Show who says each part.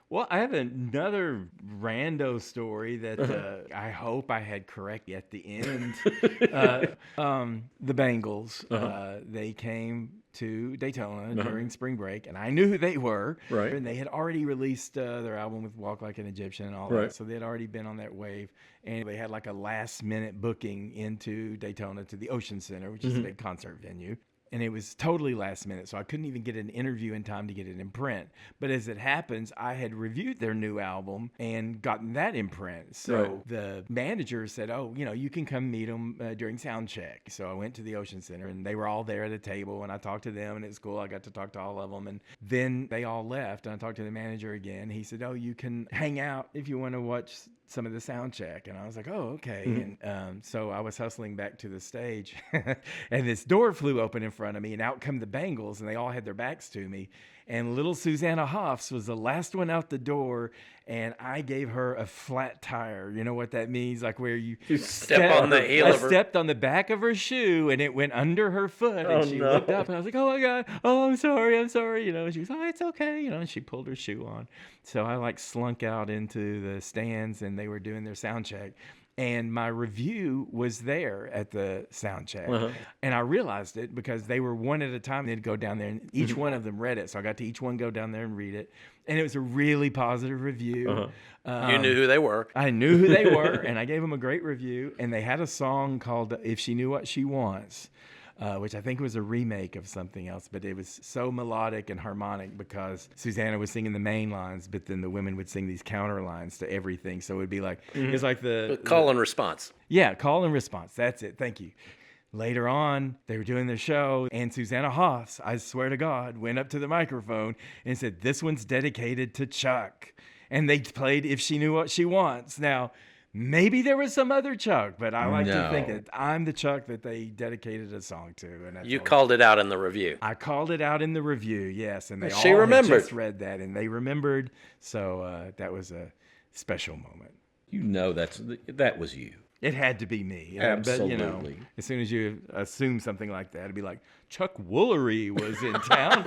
Speaker 1: Well, I have another rando story that I hope I had correct at the end. The Bangles, they came to Daytona during spring break, and I knew who they were.
Speaker 2: Right.
Speaker 1: And they had already released their album with Walk Like an Egyptian and all
Speaker 2: Right.
Speaker 1: that. So they had already been on that wave. And they had like a last minute booking into Daytona to the Ocean Center, which is a big concert venue. And it was totally last minute, so I couldn't even get an interview in time to get it in print. But as it happens, I had reviewed their new album and gotten that in print. So the manager said, "Oh, you can come meet them during sound check." So I went to the Ocean Center, and they were all there at a table, and I talked to them, and it was cool. I got to talk to all of them, and then they all left, and I talked to the manager again. He said, "Oh, you can hang out if you want to watch some of the sound check." And I was like, "Oh, okay." And so I was hustling back to the stage and this door flew open in front of me, and out come the Bangles, and they all had their backs to me. And little Susanna Hoffs was the last one out the door, and I gave her a flat tire. You know what that means? Like where you
Speaker 3: step on the heel of her.
Speaker 1: I stepped on the back of her shoe, and it went under her foot, and she looked up, and I was like, "Oh my God, oh, I'm sorry. And she was, "Oh, it's okay," and she pulled her shoe on. So I like slunk out into the stands, and they were doing their sound check. And my review was there at the sound check. And I realized it because they were one at a time. They'd go down there, and each one of them read it. So I got to each one go down there and read it. And it was a really positive review.
Speaker 3: You knew who they were.
Speaker 1: I knew who they were, and I gave them a great review. And they had a song called If She Knew What She Wants, which I think was a remake of something else, but it was so melodic and harmonic because Susanna was singing the main lines, but then the women would sing these counter lines to everything. So it would be like, it's like the
Speaker 3: Call and response.
Speaker 1: Yeah, call and response. That's it. Thank you. Later on, they were doing their show, and Susanna Hoffs, I swear to God, went up to the microphone and said, "This one's dedicated to Chuck." And they played If She Knew What She Wants. Now, maybe there was some other Chuck, but I like to think that I'm the Chuck that they dedicated a song to. And
Speaker 3: You called it out in the review.
Speaker 1: I called it out in the review, yes. And they
Speaker 3: She
Speaker 1: all
Speaker 3: remembered.
Speaker 1: had just read that, and they remembered. So that was a special moment.
Speaker 2: That was you.
Speaker 1: It had to be me.
Speaker 2: Absolutely.
Speaker 1: But, as soon as you assume something like that, it'd be like, Chuck Woolery was in town.